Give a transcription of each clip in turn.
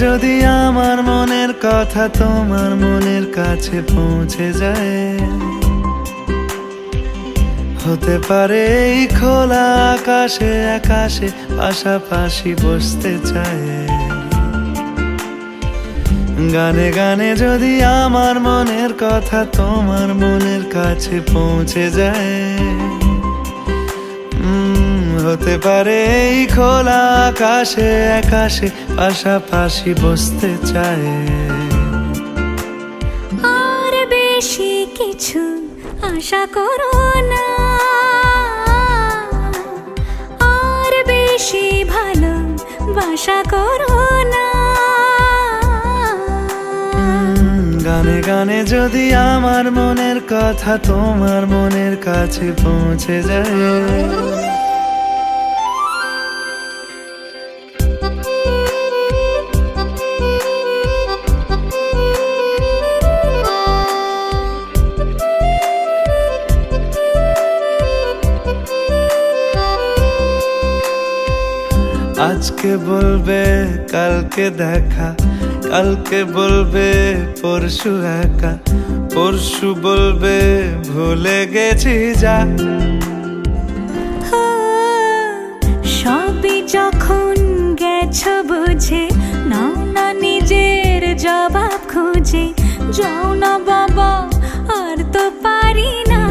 যদি আমার মনের কথা তোমার মনের কাছে পৌঁছে যায়, হতে পারে এই খোলা আকাশে আকাশে পাশাপাশি বসতে চায়। গানে গানে যদি আমার মনের কথা তোমার মনের কাছে পৌঁছে যায়, হতে পারে এই খোলা আকাশে আকাশে পাশাপাশি বসতে চায়। আর বেশি কিছু আশা করো না, আর বেশি ভালোবাসা করো না। গানে গানে যদি আমার মনের কথা তোমার মনের কাছে পৌঁছে যায়, আজকে বলবে কালকে দেখা, কালকে বলবে পরশু একা, পরশু বলবে ভুলে গেছি যা। সবই যখন গেছো বুঝে, নাও না নিজের জবাব খুঁজে। যাও না বাবা, আর তো পারি না।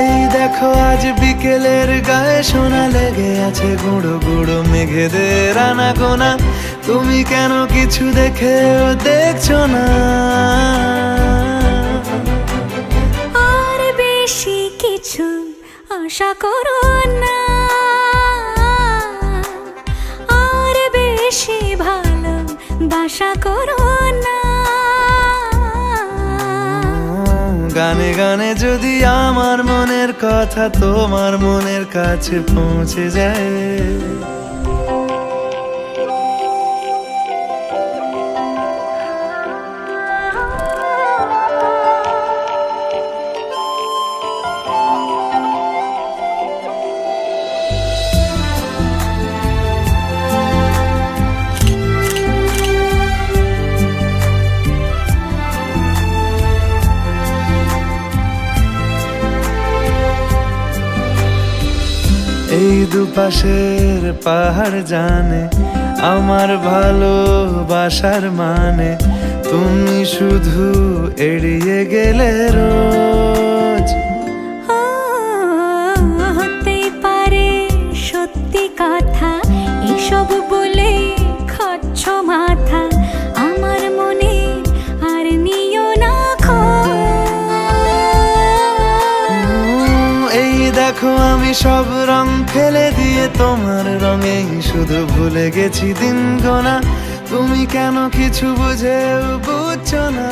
এই দেখো আজ বিকেলের গায়ে সোনা লেগে আছে গুঁড়ো গুঁড়ো মেঘেদের আনাগোনা। তুমি কেন কিছু দেখেও দেখছো না? আর বেশি কিছু আশা করো না, আর বেশি ভালোবাসা করো না। গানে গানে যদি আমার মনের কথা তোমার মনের কাছে পৌঁছে যায়, এই দুপাশের পাহাড় জানে আমার ভালোবাসার মানে। তুমি শুধু এড়িয়ে গেলে রোজ। হতেই পারে সত্যি কথা, এসব বলে খাচ্ছ মাথা। আমার মনে আর নিও না এই দেখো আমি সব রং ফেলে দিয়ে তোমার রঙেই শুধু ভুলে গেছি দিন গোনা। তুমি কেন কিছু বুঝেও বুঝছো না?